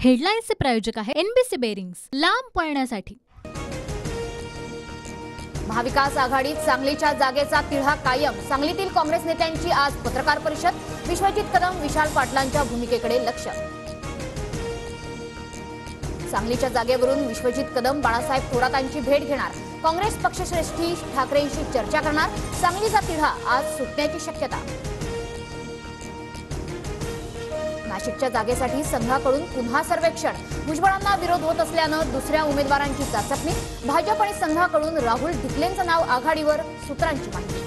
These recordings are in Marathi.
हेडलाईन्सचे प्रायोजक आहे एनबीसी बेरिंग्स, लांब पळण्यासाठी। महाविकास आघाडीत सांगलीच्या जागेचा तिढा कायम। सांगलीतील काँग्रेस नेत्यांची आज पत्रकार परिषद। विश्वजित कदम, विशाल पाटलांच्या भूमिकेकडे लक्ष। सांगलीच्या जागेवरून विश्वजित कदम बाळासाहेब थोरातांची भेट घेणार। काँग्रेस पक्षश्रेष्ठी ठाकरेंशी चर्चा करणार। सांगलीचा तिढा आज सुटण्याची शक्यता। नाशिकच्या जागेसाठी संघाकडून पुन्हा सर्वेक्षण। भुजबळांना विरोध होत असल्यानं दुसऱ्या उमेदवारांची चाचपणी। भाजप आणि संघाकडून राहुल ढिकलेंचं नाव आघाडीवर, सूत्रांची माहिती।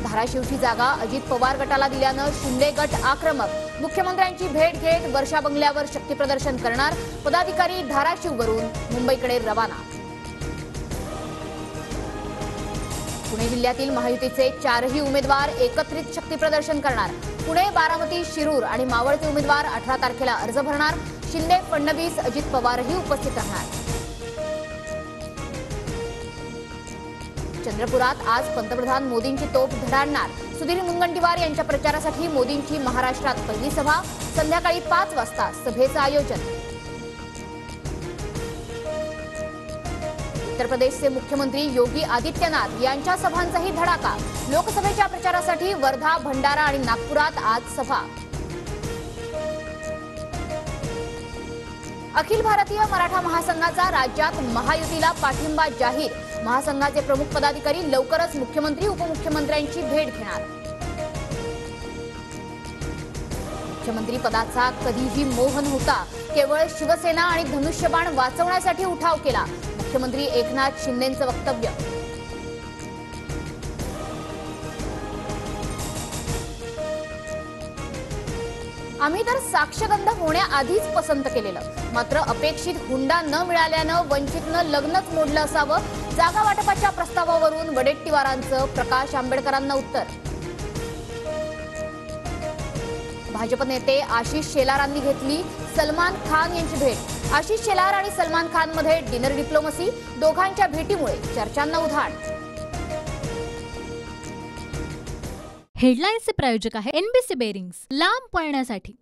धाराशिवची जागा अजित पवार गटाला दिल्यानं शिंदे गट आक्रमक। मुख्यमंत्र्यांची भेट घेत वर्षा बंगल्यावर शक्तीप्रदर्शन करणार। पदाधिकारी धाराशिववरून मुंबईकडे रवाना। पुणे जिल्ह्यातील महायुतीचे 4ही उमेदवार एकत्रित शक्तीप्रदर्शन करणार। पुणे, बारामती, शिरूर आणि मावळचे उमेदवार 18 तारखेला अर्ज भरणार। शिंदे, फडणवीस, अजित पवारही उपस्थित राहणार। चंद्रपुरात आज पंतप्रधान मोदींची तोफ धडाडणार। सुधीर मुनगंटीवार यांच्या प्रचारासाठी मोदींची महाराष्ट्रात पहिली सभा। संध्याकाळी 5 वाजता सभेचं आयोजन। उत्तर प्रदेशचे मुख्यमंत्री योगी आदित्यनाथ यांच्या सभांचाही धडाका। लोकसभेच्या प्रचारासाठी वर्धा, भंडारा आणि नागपुरात आज सभा। अखिल भारतीय मराठा महासंघाचा राज्यात महायुतीला पाठिंबा जाहीर। महासंघाचे प्रमुख पदाधिकारी लवकरच मुख्यमंत्री, उपमुख्यमंत्र्यांची भेट घेणार। मुख्यमंत्री पदाचा कधीही मोह नव्हता, केवळ शिवसेना आणि धनुष्यबाण वाचवण्यासाठी उठाव केला। मुख्यमंत्री एकनाथ शिंदेंचं वक्तव्य। आम्ही तर साक्षगंध होण्याआधीच पसंत केलेलं, मात्र अपेक्षित हुंडा न मिळाल्यानं वंचितनं लग्नच मोडलं असावं। जागा वाटपाच्या प्रस्तावावरून वडेट्टीवारांचं प्रकाश आंबेडकरांना उत्तर। भाजप नेते आशिष शेलारांनी घेतली सलमान खान यांची भेट। आशिष शेलार आणि सलमान खानमध्ये डिनर डिप्लोमसी। दोघांच्या भेटीमुळे चर्चांना उधाण। हेडलाईन्सचे प्रायोजक आहे एनबीसी बेरिंग्स, लांब पळण्यासाठी।